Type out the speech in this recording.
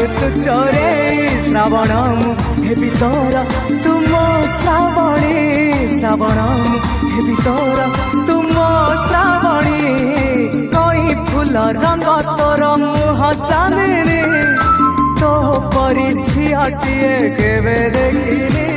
तू चोरे श्रावण हेबी तोर तुम श्रावणी श्रावण हेबी तोर तुम श्रावणी कई फूल रंग तोर मुह चांदनी तो परी झियाटिए केवे देखिनी